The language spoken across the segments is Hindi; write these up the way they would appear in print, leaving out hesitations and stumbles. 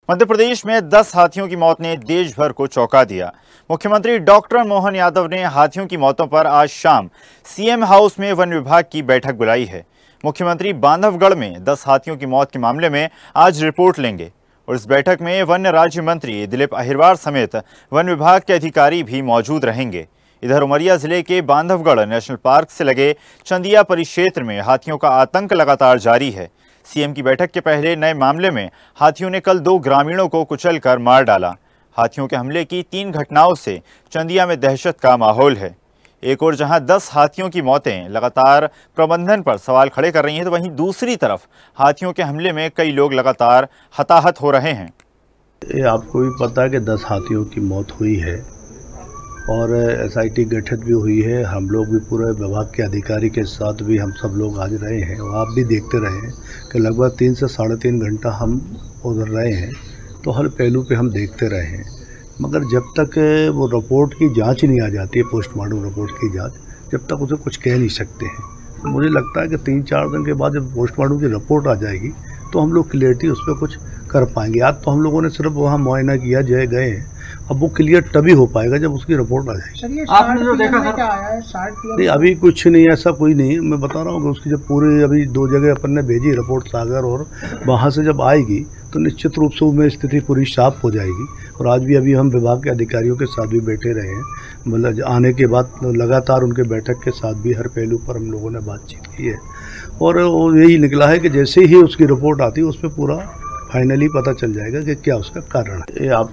मध्य प्रदेश में 10 हाथियों की मौत ने देश भर को चौंका दिया। मुख्यमंत्री डॉक्टर मोहन यादव ने हाथियों की मौतों पर आज शाम सीएम हाउस में वन विभाग की बैठक बुलाई है। मुख्यमंत्री बांधवगढ़ में 10 हाथियों की मौत के मामले में आज रिपोर्ट लेंगे और इस बैठक में वन राज्य मंत्री दिलीप अहिरवार समेत वन विभाग के अधिकारी भी मौजूद रहेंगे। इधर उमरिया जिले के बांधवगढ़ नेशनल पार्क से लगे चंदिया परिक्षेत्र में हाथियों का आतंक लगातार जारी है। सीएम की बैठक के पहले नए मामले में हाथियों ने कल 2 ग्रामीणों को कुचलकर मार डाला। हाथियों के हमले की 3 घटनाओं से चंदिया में दहशत का माहौल है। एक और जहां 10 हाथियों की मौतें लगातार प्रबंधन पर सवाल खड़े कर रही हैं, तो वहीं दूसरी तरफ हाथियों के हमले में कई लोग लगातार हताहत हो रहे हैं। ये आपको भी पता है कि 10 हाथियों की मौत हुई है और एसआईटी गठित भी हुई है। हम लोग भी पूरे विभाग के अधिकारी के साथ भी हम सब लोग आज रहे हैं और आप भी देखते रहे हैं कि लगभग 3 से 3.5 घंटा हम उधर रहे हैं, तो हर पहलू पे हम देखते रहे हैं। मगर जब तक वो रिपोर्ट की जांच नहीं आ जाती है, पोस्टमार्टम रिपोर्ट की जांच, जब तक उसे कुछ कह नहीं सकते हैं। तो मुझे लगता है कि 3-4 दिन के बाद जब पोस्टमार्टम की रिपोर्ट आ जाएगी तो हम लोग क्लियरिटी उस पर कुछ कर पाएंगे। आज तो हम लोगों ने सिर्फ वहाँ मुआयना किया, गए हैं, अब वो क्लियर तभी हो पाएगा जब उसकी रिपोर्ट आ जाएगी। आपने जो देखा क्या आया है? नहीं, अभी कुछ नहीं, ऐसा कोई नहीं है। मैं बता रहा हूँ कि उसकी जब पूरी अभी 2 जगह अपन ने भेजी रिपोर्ट सागर, और वहाँ से जब आएगी तो निश्चित रूप से उनमें स्थिति पूरी साफ हो जाएगी। और आज भी अभी हम विभाग के अधिकारियों के साथ भी बैठे रहे हैं, मतलब आने के बाद लगातार उनके बैठक के साथ भी हर पहलू पर हम लोगों ने बातचीत की है और यही निकला है कि जैसे ही उसकी रिपोर्ट आती है उसमें पूरा फाइनली पता चल जाएगा कि क्या उसका कारण है। ये आप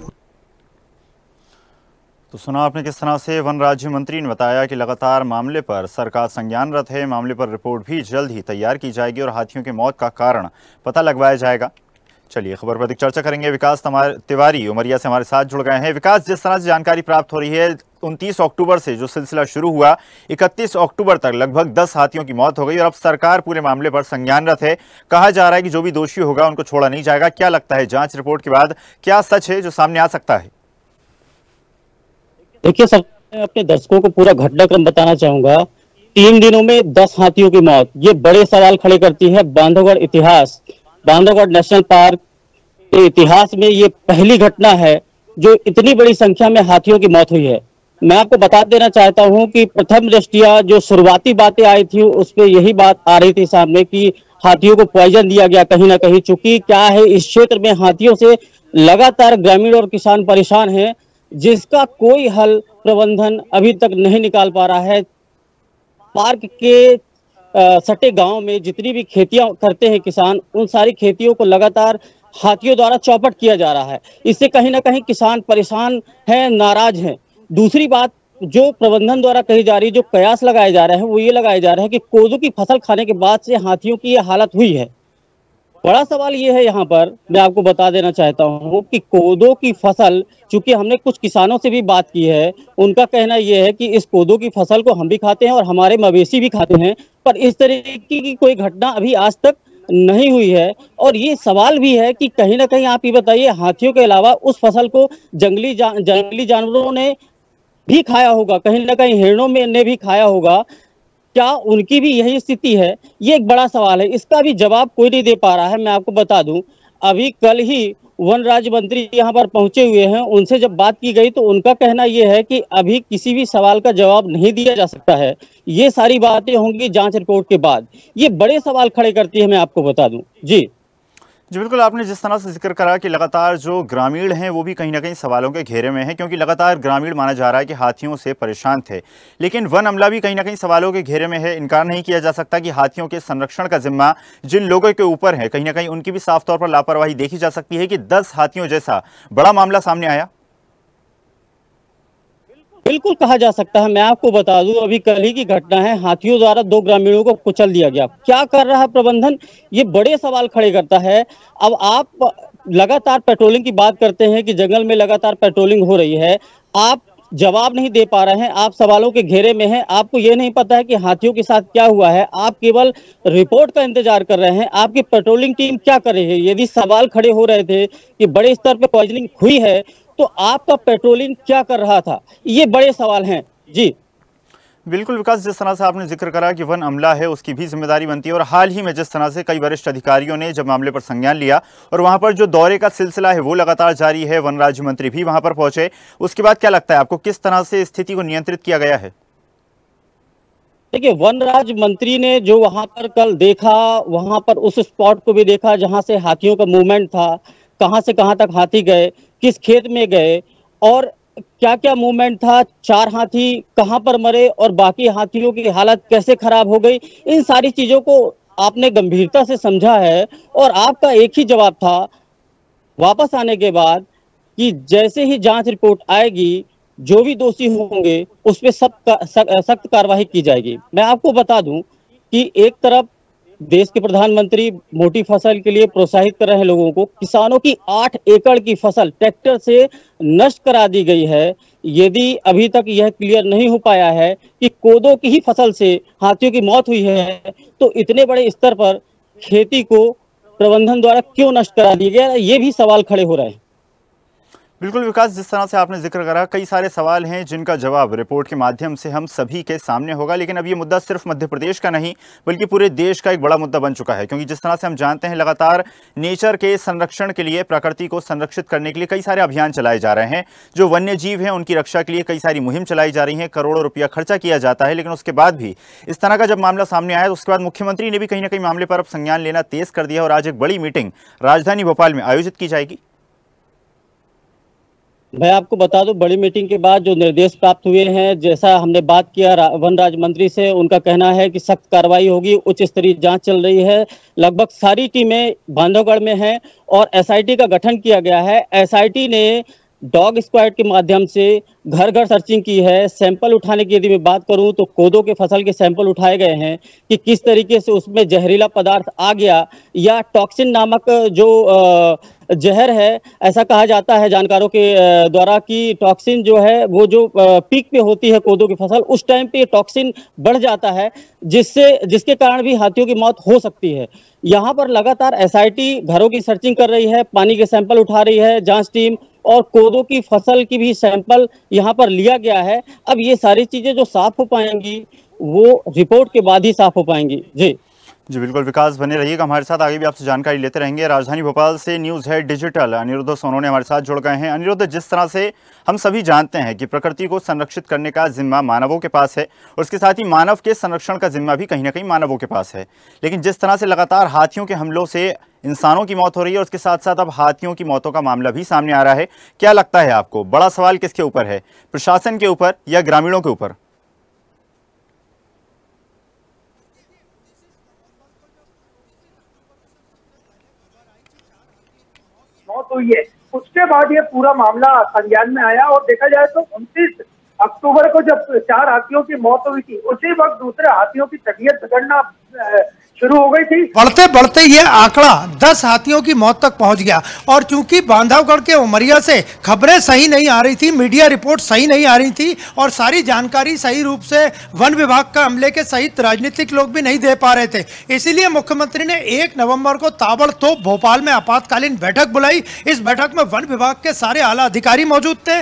तो सुना आपने किस तरह से वन राज्य मंत्री ने बताया कि लगातार मामले पर सरकार संज्ञानरत है। मामले पर रिपोर्ट भी जल्द ही तैयार की जाएगी और हाथियों की मौत का कारण पता लगवाया जाएगा। चलिए खबर पर अधिक चर्चा करेंगे। विकास तिवारी उमरिया से हमारे साथ जुड़ गए हैं। विकास, जिस तरह से जानकारी प्राप्त हो रही है, 29 अक्टूबर से जो सिलसिला शुरू हुआ, 31 अक्टूबर तक लगभग 10 हाथियों की मौत हो गई और अब सरकार पूरे मामले पर संज्ञानरत है। कहा जा रहा है कि जो भी दोषी होगा उनको छोड़ा नहीं जाएगा। क्या लगता है, जांच रिपोर्ट के बाद क्या सच है जो सामने आ सकता है? देखिए, सबसे अपने दर्शकों को पूरा घटनाक्रम बताना चाहूंगा। 3 दिनों में 10 हाथियों की मौत, ये बड़े सवाल खड़े करती है बांधवगढ़ नेशनल पार्क के इतिहास में ये पहली घटना है जो इतनी बड़ी संख्या में हाथियों की मौत हुई है। मैं आपको बता देना चाहता हूं कि प्रथम दृष्टिया जो शुरुआती बातें आई थी उस पे यही बात आ रही थी सामने कि हाथियों को पॉइजन दिया गया कहीं ना कहीं। चूंकि क्या है, इस क्षेत्र में हाथियों से लगातार ग्रामीण और किसान परेशान हैं, जिसका कोई हल प्रबंधन अभी तक नहीं निकाल पा रहा है। पार्क के सटे गांव में जितनी भी खेतियां करते हैं किसान, उन सारी खेतियों को लगातार हाथियों द्वारा चौपट किया जा रहा है। इससे कहीं ना कहीं किसान परेशान हैं, नाराज हैं। दूसरी बात जो प्रबंधन द्वारा कही जा रही है, जो कयास लगाए जा रहे हैं, वो ये लगाए जा रहे हैं कि कोदो की फसल खाने के बाद से हाथियों की यह हालत हुई है। बड़ा सवाल ये है, यहाँ पर मैं आपको बता देना चाहता हूँ कि कोदो की फसल, चूंकि हमने कुछ किसानों से भी बात की है, उनका कहना यह है कि इस कोदो की फसल को हम भी खाते हैं और हमारे मवेशी भी खाते हैं, पर इस तरीके की कोई घटना अभी आज तक नहीं हुई है। और ये सवाल भी है कि कहीं ना कहीं आप ये बताइए, हाथियों के अलावा उस फसल को जंगली जानवरों ने भी खाया होगा, कहीं ना कहीं हिरणों में ने भी खाया होगा। क्या उनकी भी यही स्थिति है? ये एक बड़ा सवाल है, इसका भी जवाब कोई नहीं दे पा रहा है। मैं आपको बता दूं, अभी कल ही वन राज्य मंत्री यहाँ पर पहुंचे हुए हैं, उनसे जब बात की गई तो उनका कहना यह है कि अभी किसी भी सवाल का जवाब नहीं दिया जा सकता है। ये सारी बातें होंगी जांच रिपोर्ट के बाद। ये बड़े सवाल खड़े करती है, मैं आपको बता दूं। जी बिल्कुल, आपने जिस तरह से जिक्र करा कि लगातार जो ग्रामीण हैं वो भी कहीं ना कहीं सवालों के घेरे में हैं, क्योंकि लगातार ग्रामीण माना जा रहा है कि हाथियों से परेशान थे। लेकिन वन अमला भी कहीं ना कहीं सवालों के घेरे में है। इनकार नहीं किया जा सकता कि हाथियों के संरक्षण का जिम्मा जिन लोगों के ऊपर है, कहीं ना कहीं उनकी भी साफ तौर पर लापरवाही देखी जा सकती है कि 10 हाथियों जैसा बड़ा मामला सामने आया। बिल्कुल कहा जा सकता है। मैं आपको बता दूं, अभी कल ही की घटना है, हाथियों द्वारा 2 ग्रामीणों को कुचल दिया गया। क्या कर रहा है प्रबंधन? ये बड़े सवाल खड़े करता है। अब आप लगातार पेट्रोलिंग की बात करते हैं कि जंगल में लगातार पेट्रोलिंग हो रही है, आप जवाब नहीं दे पा रहे हैं, आप सवालों के घेरे में हैं, आपको ये नहीं पता है कि हाथियों के साथ क्या हुआ है, आप केवल रिपोर्ट का इंतजार कर रहे हैं। आपकी पेट्रोलिंग टीम क्या कर रही है? यदि सवाल खड़े हो रहे थे कि बड़े स्तर पर पॉइजनिंग हुई है, तो आपका पेट्रोलिंग क्या कर रहा था? ये बड़े सवाल हैं। जी बिल्कुल विकास, जिस तरह से आपने जिक्र करा कि वन अमला है उसकी भी जिम्मेदारी बनती है, और हाल ही में जिस तरह से कई वरिष्ठ अधिकारियों ने जब मामले पर संज्ञान लिया और वहां पर जो दौरे का सिलसिला है वो लगातार जारी है, वन राज्य मंत्री भी वहां पर पहुंचे, उसके बाद क्या लगता है आपको किस तरह से स्थिति को नियंत्रित किया गया है? देखिए, वन राज्य मंत्री ने जो वहां पर कल देखा, वहां पर उस स्पॉट को भी देखा जहां से हाथियों का मूवमेंट था, कहां से कहां तक हाथी गए, किस खेत में गए और क्या क्या मूवमेंट था, 4 हाथी कहां पर मरे और बाकी हाथियों की हालत कैसे खराब हो गई, इन सारी चीजों को आपने गंभीरता से समझा है। और आपका एक ही जवाब था वापस आने के बाद कि जैसे ही जांच रिपोर्ट आएगी, जो भी दोषी होंगे उस पर सख्त कार्रवाई की जाएगी। मैं आपको बता दूं कि एक तरफ देश के प्रधानमंत्री मोटी फसल के लिए प्रोत्साहित कर रहे हैं लोगों को, किसानों की 8 एकड़ की फसल ट्रैक्टर से नष्ट करा दी गई है। यदि अभी तक यह क्लियर नहीं हो पाया है कि कोदो की ही फसल से हाथियों की मौत हुई है, तो इतने बड़े स्तर पर खेती को प्रबंधन द्वारा क्यों नष्ट करा दिया गया, ये भी सवाल खड़े हो रहे हैं। बिल्कुल विकास, जिस तरह से आपने जिक्र करा, कई सारे सवाल हैं जिनका जवाब रिपोर्ट के माध्यम से हम सभी के सामने होगा, लेकिन अब ये मुद्दा सिर्फ मध्य प्रदेश का नहीं बल्कि पूरे देश का एक बड़ा मुद्दा बन चुका है, क्योंकि जिस तरह से हम जानते हैं लगातार नेचर के संरक्षण के लिए, प्रकृति को संरक्षित करने के लिए कई सारे अभियान चलाए जा रहे हैं। जो वन्य जीव हैं उनकी रक्षा के लिए कई सारी मुहिम चलाई जा रही है, करोड़ों रुपया खर्चा किया जाता है, लेकिन उसके बाद भी इस तरह का जब मामला सामने आया तो उसके बाद मुख्यमंत्री ने भी कहीं ना कहीं मामले पर अब संज्ञान लेना तेज कर दिया और आज एक बड़ी मीटिंग राजधानी भोपाल में आयोजित की जाएगी। मैं आपको बता दूं, बड़ी मीटिंग के बाद जो निर्देश प्राप्त हुए हैं, जैसा हमने बात किया वन राज्य मंत्री से, उनका कहना है कि सख्त कार्रवाई होगी, उच्च स्तरीय जांच चल रही है, लगभग सारी टीमें बांधवगढ़ में हैं और एसआईटी का गठन किया गया है। एसआईटी ने डॉग स्क्वाड के माध्यम से घर घर सर्चिंग की है। सैंपल उठाने की यदि मैं बात करूं तो कोदो के फसल के सैंपल उठाए गए हैं कि किस तरीके से उसमें जहरीला पदार्थ आ गया या टॉक्सिन नामक जो जहर है, ऐसा कहा जाता है जानकारों के द्वारा कि टॉक्सिन जो है वो जो पीक पे होती है कोदो की फसल, उस टाइम पे टॉक्सिन बढ़ जाता है जिसके कारण भी हाथियों की मौत हो सकती है। यहाँ पर लगातार एसआईटी घरों की सर्चिंग कर रही है, पानी के सैंपल उठा रही है जांच टीम, और कोदो की फसल की भी सैंपल यहाँ पर लिया गया है। अब ये सारी चीजें जो साफ हो पाएंगी वो रिपोर्ट के बाद ही साफ हो पाएंगी। जी बिल्कुल विकास, बने रहिएगा हमारे साथ, आगे भी आपसे जानकारी लेते रहेंगे। राजधानी भोपाल से news head digital Aniruddh Sonone हमारे साथ जुड़ गए हैं। अनिरुद्ध, जिस तरह से हम सभी जानते हैं कि प्रकृति को संरक्षित करने का जिम्मा मानवों के पास है और उसके साथ ही मानव के संरक्षण का जिम्मा भी कहीं ना कहीं मानवों के पास है, लेकिन जिस तरह से लगातार हाथियों के हमलों से इंसानों की मौत हो रही है और उसके साथ साथ अब हाथियों की मौतों का मामला भी सामने आ रहा है, क्या लगता है आपको बड़ा सवाल किसके ऊपर है, प्रशासन के ऊपर या ग्रामीणों के ऊपर? मौत हुई है उसके बाद ये पूरा मामला संज्ञान में आया और देखा जाए तो 29 अक्टूबर को जब 4 हाथियों की मौत हुई थी, उसी वक्त दूसरे हाथियों की तबीयत बिगड़ना शुरू हो गई थी। बढ़ते बढ़ते ये आंकड़ा 10 हाथियों की मौत तक पहुंच गया और चूंकि बांधवगढ़ के उमरिया से खबरें सही नहीं आ रही थी, मीडिया रिपोर्ट सही नहीं आ रही थी और सारी जानकारी सही रूप से वन विभाग का अमले के सहित राजनीतिक लोग भी नहीं दे पा रहे थे, इसीलिए मुख्यमंत्री ने 1 नवंबर को ताबड़तोड़ भोपाल में आपातकालीन बैठक बुलाई। इस बैठक में वन विभाग के सारे आला अधिकारी मौजूद थे,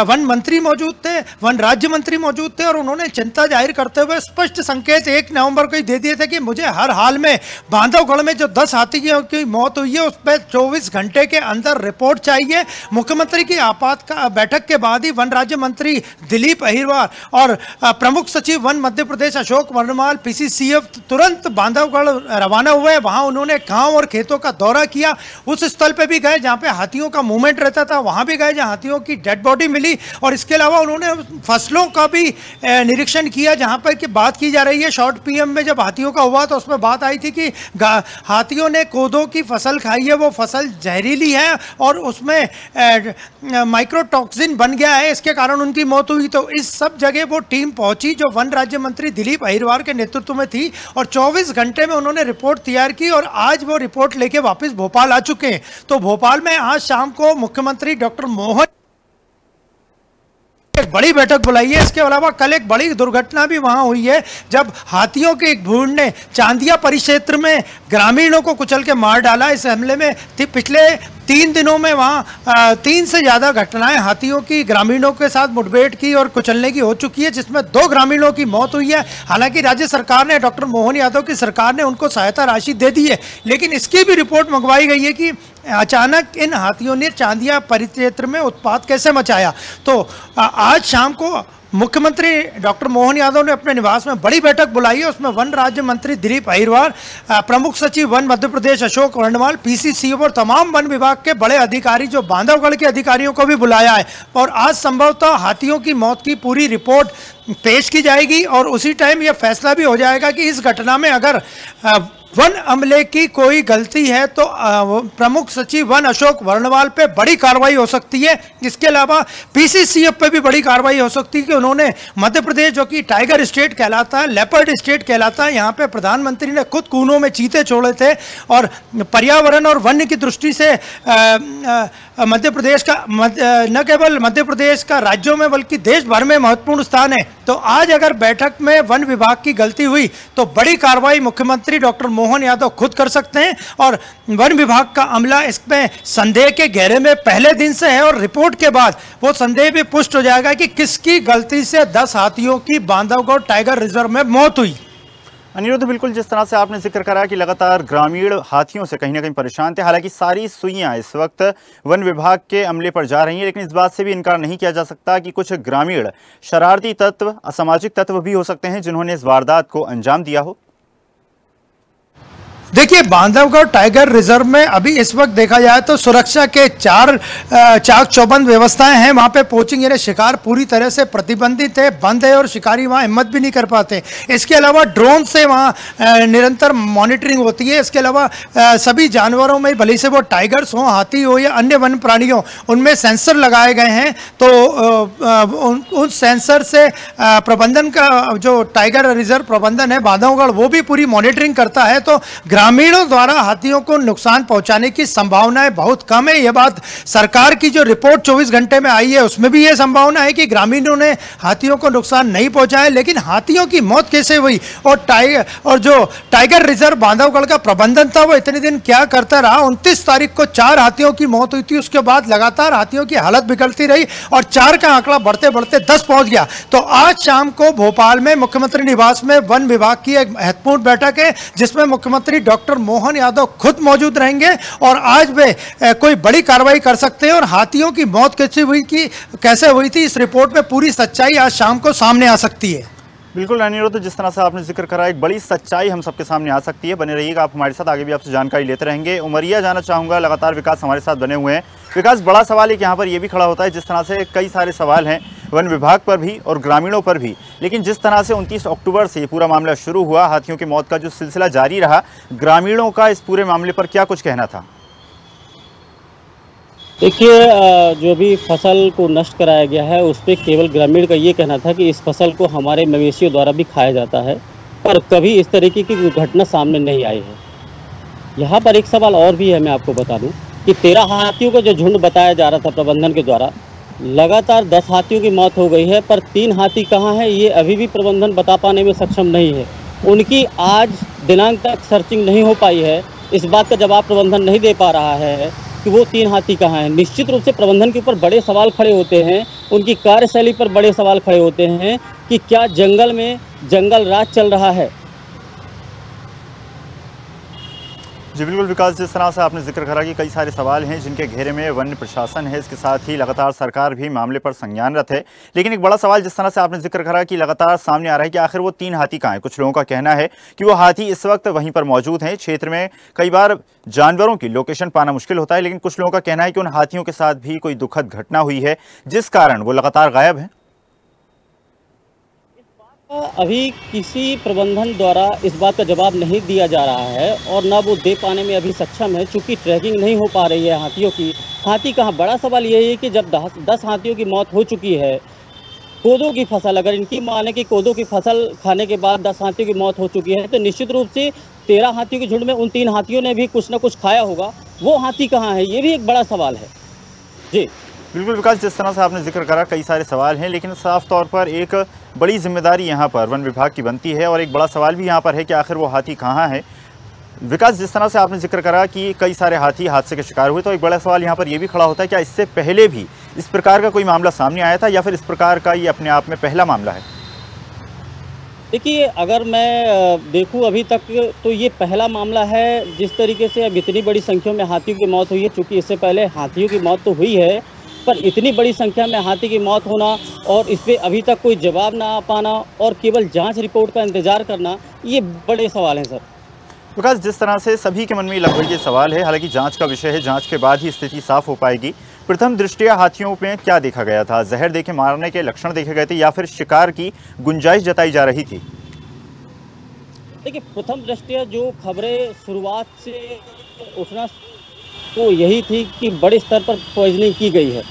वन मंत्री मौजूद थे, वन राज्य मंत्री मौजूद थे और उन्होंने चिंता जाहिर करते हुए स्पष्ट संकेत 1 नवंबर को ही दे दिए थे कि मुझे हर हाल में बांधवगढ़ में जो 10 हाथियों की मौत हुई है उस पर 24 घंटे के अंदर रिपोर्ट चाहिए। मुख्यमंत्री की आपात बैठक के बाद ही वन राज्य मंत्री दिलीप अहिरवार और प्रमुख सचिव वन मध्य प्रदेश अशोक वर्णमाल पीसीसीएफ तुरंत बांधवगढ़ रवाना हुए। वहां उन्होंने गांव और खेतों का दौरा किया, उस स्थल पे भी गए जहां पे हाथियों का मूवमेंट रहता था, वहां भी गए जहां हाथियों की डेड बॉडी मिली और इसके अलावा उन्होंने फसलों का भी निरीक्षण किया जहां पर कि बात की जा रही है। शॉर्ट पीएम में जब हाथियों का हुआ तो उसमें बात आई थी कि हाथियों ने कोदो की फसल खाई है, वो फसल जहरीली है और उसमें माइक्रोटॉक्सिन बन गया है, इसके कारण उनकी मौत हुई। तो इस सब जगह वो टीम पहुंची जो वन राज्य मंत्री दिलीप अहिरवार के नेतृत्व में थी और 24 घंटे में उन्होंने रिपोर्ट तैयार की और आज वो रिपोर्ट लेके वापस भोपाल आ चुके हैं। तो भोपाल में आज शाम को मुख्यमंत्री डॉक्टर मोहन एक बड़ी बैठक बुलाई है। इसके अलावा कल एक बड़ी दुर्घटना भी वहां हुई है जब हाथियों के एक भीड़ ने चांदिया परिक्षेत्र में ग्रामीणों को कुचल के मार डाला। इस हमले में पिछले 3 दिनों में वहाँ 3 से ज़्यादा घटनाएं हाथियों की ग्रामीणों के साथ मुठभेड़ की और कुचलने की हो चुकी है, जिसमें 2 ग्रामीणों की मौत हुई है। हालांकि राज्य सरकार ने, डॉक्टर मोहन यादव की सरकार ने उनको सहायता राशि दे दी है, लेकिन इसकी भी रिपोर्ट मंगवाई गई है कि अचानक इन हाथियों ने चांदिया परिक्षेत्र में उत्पात कैसे मचाया। तो आज शाम को मुख्यमंत्री डॉक्टर मोहन यादव ने अपने निवास में बड़ी बैठक बुलाई है। उसमें वन राज्य मंत्री दिलीप अहिरवार, प्रमुख सचिव वन मध्य प्रदेश अशोक वर्णवाल, पीसीसी और तमाम वन विभाग के बड़े अधिकारी, जो बांधवगढ़ के अधिकारियों को भी बुलाया है। और आज संभवतः हाथियों की मौत की पूरी रिपोर्ट पेश की जाएगी और उसी टाइम यह फैसला भी हो जाएगा कि इस घटना में अगर वन अमले की कोई गलती है तो प्रमुख सचिव वन अशोक वर्णवाल पे बड़ी कार्रवाई हो सकती है। इसके अलावा पीसीसीएफ पे भी बड़ी कार्रवाई हो सकती है कि उन्होंने मध्य प्रदेश, जो कि टाइगर स्टेट कहलाता है, लेपर्ड स्टेट कहलाता है, यहाँ पे प्रधानमंत्री ने खुद कूनों में चीते छोड़े थे और पर्यावरण और वन्य की दृष्टि से मध्य प्रदेश का न केवल मध्य प्रदेश का राज्यों में बल्कि देश भर में महत्वपूर्ण स्थान है। तो आज अगर बैठक में वन विभाग की गलती हुई तो बड़ी कार्रवाई मुख्यमंत्री डॉक्टर मोहन यादव खुद कर सकते हैं और वन विभाग का अमला इसमें संदेह के घेरे में पहले दिन से है और रिपोर्ट के बाद वो संदेह भी पुष्ट हो जाएगा कि किसकी गलती से 10 हाथियों की बांधवगढ़ टाइगर रिजर्व में मौत हुई। अनिरुद्ध, बिल्कुल जिस तरह से आपने जिक्र करा कि लगातार ग्रामीण हाथियों से कहीं ना कहीं परेशान थे, हालांकि सारी सुइयां इस वक्त वन विभाग के अमले पर जा रही हैं, लेकिन इस बात से भी इनकार नहीं किया जा सकता कि कुछ ग्रामीण शरारती तत्व, असामाजिक तत्व भी हो सकते हैं जिन्होंने इस वारदात को अंजाम दिया हो। देखिए, बांधवगढ़ टाइगर रिजर्व में अभी इस वक्त देखा जाए तो सुरक्षा के 4 चाक चौबंद व्यवस्थाएं हैं। वहां पे पोचिंग यानी शिकार पूरी तरह से प्रतिबंधित है, बंद है और शिकारी वहां हिम्मत भी नहीं कर पाते। इसके अलावा ड्रोन से वहां निरंतर मॉनिटरिंग होती है। इसके अलावा सभी जानवरों में, भले से वो टाइगर्स हो, हाथी हो या अन्य वन प्राणियों, उनमें सेंसर लगाए गए हैं। तो उन सेंसर से प्रबंधन का, जो टाइगर रिजर्व प्रबंधन है बांधवगढ़, वो भी पूरी मॉनिटरिंग करता है। तो ग्रामीणों द्वारा हाथियों को नुकसान पहुंचाने की संभावनाएं बहुत कम है। यह बात सरकार की जो रिपोर्ट 24 घंटे में आई है उसमें भी यह संभावना है कि ग्रामीणों ने हाथियों को नुकसान नहीं पहुंचाया। लेकिन हाथियों की मौत कैसे हुई और जो टाइगर रिजर्व बांधवगढ़ का प्रबंधन था वो इतने दिन क्या करता रहा। 29 तारीख को 4 हाथियों की मौत हुई थी। उसके बाद लगातार हाथियों की हालत बिगड़ती रही और 4 का आंकड़ा बढ़ते बढ़ते 10 पहुंच गया। तो आज शाम को भोपाल में मुख्यमंत्री निवास में वन विभाग की एक महत्वपूर्ण बैठक है जिसमें मुख्यमंत्री डॉक्टर मोहन यादव खुद मौजूद रहेंगे और आज वे कोई बड़ी कार्रवाई कर सकते हैं। और हाथियों की मौत कैसे हुई थी, इस रिपोर्ट में पूरी सच्चाई आज शाम को सामने आ सकती है। बिल्कुल अनिरुद्ध, जिस तरह से आपने जिक्र करा, एक बड़ी सच्चाई हम सबके सामने आ सकती है। बने रहिएगा आप हमारे साथ, आगे भी आपसे जानकारी लेते रहेंगे। उमरिया जाना चाहूँगा, लगातार विकास हमारे साथ बने हुए हैं। विकास, बड़ा सवाल एक यहाँ पर ये भी खड़ा होता है, जिस तरह से कई सारे सवाल हैं वन विभाग पर भी और ग्रामीणों पर भी, लेकिन जिस तरह से 29 अक्टूबर से ये पूरा मामला शुरू हुआ, हाथियों की मौत का जो सिलसिला जारी रहा, ग्रामीणों का इस पूरे मामले पर क्या कुछ कहना था? देखिए, जो भी फसल को नष्ट कराया गया है उस पर केवल ग्रामीण का ये कहना था कि इस फसल को हमारे मवेशियों द्वारा भी खाया जाता है, पर कभी इस तरीके की घटना सामने नहीं आई है। यहाँ पर एक सवाल और भी है, मैं आपको बता दूं कि 13 हाथियों का जो झुंड बताया जा रहा था प्रबंधन के द्वारा, लगातार 10 हाथियों की मौत हो गई है, पर 3 हाथी कहाँ हैं ये अभी भी प्रबंधन बता पाने में सक्षम नहीं है। उनकी आज दिनांक तक सर्चिंग नहीं हो पाई है। इस बात का जवाब प्रबंधन नहीं दे पा रहा है कि वो 3 हाथी कहाँ हैं। निश्चित रूप से प्रबंधन के ऊपर बड़े सवाल खड़े होते हैं, उनकी कार्यशैली पर बड़े सवाल खड़े होते हैं कि क्या जंगल में जंगल राज चल रहा है। जी बिल्कुल विकास, जिस तरह से आपने जिक्र करा कि कई सारे सवाल हैं जिनके घेरे में वन प्रशासन है, इसके साथ ही लगातार सरकार भी मामले पर संज्ञानरत है। लेकिन एक बड़ा सवाल जिस तरह से आपने जिक्र करा कि लगातार सामने आ रहा है कि आखिर वो 3 हाथी कहाँ हैं। कुछ लोगों का कहना है कि वो हाथी इस वक्त वहीं पर मौजूद हैं। क्षेत्र में कई बार जानवरों की लोकेशन पाना मुश्किल होता है, लेकिन कुछ लोगों का कहना है कि उन हाथियों के साथ भी कोई दुखद घटना हुई है जिस कारण वो लगातार गायब है। अभी किसी प्रबंधन द्वारा इस बात का जवाब नहीं दिया जा रहा है और ना वो दे पाने में अभी सक्षम है, चूंकि ट्रैकिंग नहीं हो पा रही है हाथियों की। हाथी कहाँ, बड़ा सवाल यही है कि जब 10 हाथियों की मौत हो चुकी है, कोदो की फसल, अगर इनकी माने कि कोदो की फसल खाने के बाद 10 हाथियों की मौत हो चुकी है, तो निश्चित रूप से 13 हाथियों के झुंड में उन 3 हाथियों ने भी कुछ ना कुछ खाया होगा। वो हाथी कहाँ है, ये भी एक बड़ा सवाल है। जी बिल्कुल विकास, जिस तरह से आपने जिक्र करा कई सारे सवाल हैं, लेकिन साफ तौर पर एक बड़ी जिम्मेदारी यहाँ पर वन विभाग की बनती है और एक बड़ा सवाल भी यहाँ पर है कि आखिर वो हाथी कहाँ है। विकास, जिस तरह से आपने जिक्र करा कि कई सारे हाथी हादसे के शिकार हुए, तो एक बड़ा सवाल यहाँ पर यह भी खड़ा होता है क्या इससे पहले भी इस प्रकार का कोई मामला सामने आया था या फिर इस प्रकार का ये अपने आप में पहला मामला है? देखिए, अगर मैं देखूं अभी तक तो ये पहला मामला है। जिस तरीके से अब इतनी बड़ी संख्या में हाथियों की मौत हुई है, चूँकि इससे पहले हाथियों की मौत तो हुई है, पर इतनी बड़ी संख्या में हाथी की मौत होना और इस पर अभी तक कोई जवाब ना आ पाना और केवल जांच रिपोर्ट का इंतजार करना, ये बड़े सवाल हैं सर। विकास, जिस तरह से सभी के मन में लगभग ये सवाल है, हालांकि जांच का विषय है, जांच के बाद ही स्थिति साफ हो पाएगी। प्रथम दृष्टया हाथियों में क्या देखा गया था? जहर देके मारने के लक्षण देखे गए थे या फिर शिकार की गुंजाइश जताई जा रही थी? देखिए, प्रथम दृष्टया जो खबरें शुरुआत से उठना तो यही थी कि बड़े स्तर पर पॉइजनिंग की गई है।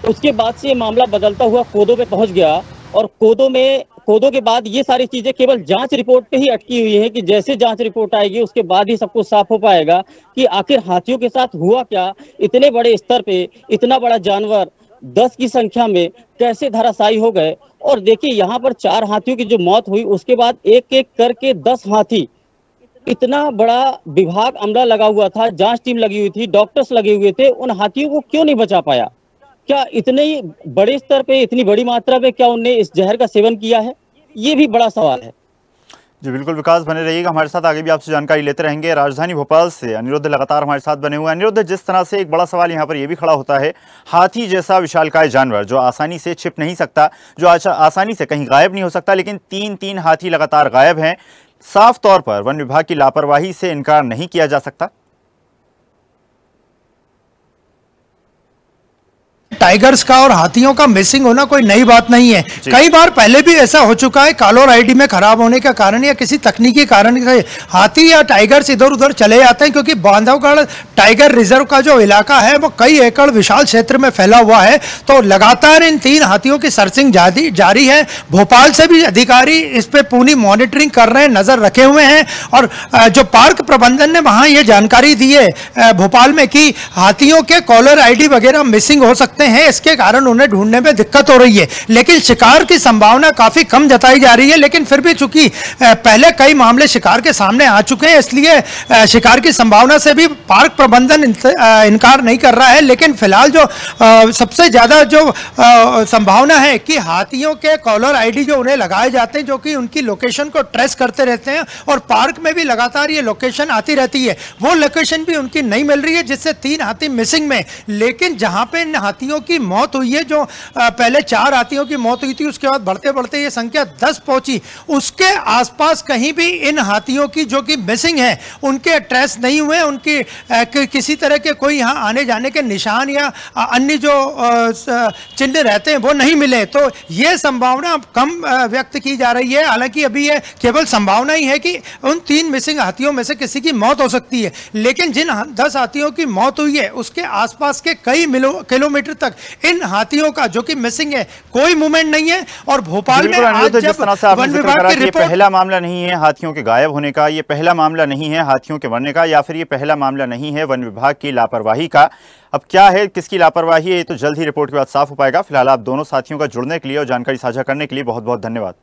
उसके बाद से ये मामला बदलता हुआ कोदो पे पहुंच गया और कोदो के बाद ये सारी चीजें केवल जांच रिपोर्ट पे ही अटकी हुई है कि जैसे जांच रिपोर्ट आएगी उसके बाद ही सब कुछ साफ हो पाएगा कि आखिर हाथियों के साथ हुआ क्या। इतने बड़े स्तर पे इतना बड़ा जानवर 10 की संख्या में कैसे धराशायी हो गए। और देखिए, यहाँ पर 4 हाथियों की जो मौत हुई उसके बाद एक एक करके 10 हाथी, इतना बड़ा विभाग अमला लगा हुआ था, जांच टीम लगी हुई थी, डॉक्टर्स लगे हुए थे, उन हाथियों को क्यों नहीं बचा पाया? क्या इतने बड़े स्तर पे, इतनी बड़ी मात्रा में क्या उनने इस जहर का सेवन किया है? ये भी बड़ा सवाल है। जी बिल्कुल विकास, बने रहिएगा हमारे साथ, आगे भी आपसे जानकारी लेते रहेंगे। राजधानी भोपाल से अनिरुद्ध लगातार हमारे साथ बने हुए हैं। अनिरुद्ध, जिस तरह से एक बड़ा सवाल यहाँ पर यह भी खड़ा होता है, हाथी जैसा विशालकाय जानवर जो आसानी से छिप नहीं सकता, जो आसानी से कहीं गायब नहीं हो सकता, लेकिन 3 हाथी लगातार गायब हैं। साफ तौर पर वन विभाग की लापरवाही से इनकार नहीं किया जा सकता। टाइगर्स का और हाथियों का मिसिंग होना कोई नई बात नहीं है। कई बार पहले भी ऐसा हो चुका है, कॉलर आईडी में खराब होने का कारण या किसी तकनीकी कारण से हाथी या टाइगर्स इधर उधर चले जाते हैं, क्योंकि बांधवगढ़ टाइगर रिजर्व का जो इलाका है वो कई एकड़ विशाल क्षेत्र में फैला हुआ है। तो लगातार इन 3 हाथियों की सर्चिंग जारी है। भोपाल से भी अधिकारी इस पे पूरी मॉनिटरिंग कर रहे हैं, नजर रखे हुए हैं। और जो पार्क प्रबंधन ने वहां ये जानकारी दी है भोपाल में कि हाथियों के कॉलर आईडी वगैरह मिसिंग हो सकते हैं, इसके कारण उन्हें ढूंढने में दिक्कत हो रही है। लेकिन शिकार की संभावना काफी कम जताई जा रही है। लेकिन फिर भी चूंकि पहले कई मामले शिकार के सामने आ चुके हैं, इसलिए शिकार की संभावना से भी पार्क प्रबंधन इनकार नहीं कर रहा है। लेकिन फिलहाल जो सबसे ज्यादा जो संभावना है कि हाथियों के कॉलर आईडी जो उन्हें लगाए जाते हैं, जो कि उनकी लोकेशन को ट्रेस करते रहते हैं और पार्क में भी लगातार ये लोकेशन आती रहती है, वो लोकेशन भी उनकी नहीं मिल रही है, जिससे 3 हाथी मिसिंग में। लेकिन जहां पे इन हाथियों की मौत हुई है, जो पहले 4 हाथियों की मौत हुई थी, उसके बाद बढ़ते बढ़ते ये संख्या 10 पहुंची, उसके आसपास कहीं भी इन हाथियों की जो कि मिसिंग है उनके ट्रेस नहीं हुए, उनकी किसी तरह के कोई यहाँ आने जाने के निशान या अन्य जो चिन्ह रहते हैं वो नहीं मिले। तो ये संभावना कम व्यक्त की जा रही है। हालांकि अभी ये केवल संभावना ही है कि उन 3 मिसिंग हाथियों में से किसी की मौत हो सकती है। लेकिन जिन 10 हाथियों की मौत हुई है उसके आसपास के कई किलोमीटर तक इन हाथियों का जो कि मिसिंग है कोई मूवमेंट नहीं है। और भोपाल में आज जब वन विभाग की रिपोर्ट, पहला मामला नहीं है हाथियों के गायब होने का, ये पहला मामला नहीं है हाथियों के मरने का, या फिर ये पहला मामला नहीं है वन विभाग की लापरवाही का। अब क्या है, किसकी लापरवाही है, ये तो जल्द ही रिपोर्ट के बाद साफ हो पाएगा। फिलहाल आप दोनों साथियों का जुड़ने के लिए और जानकारी साझा करने के लिए बहुत बहुत धन्यवाद।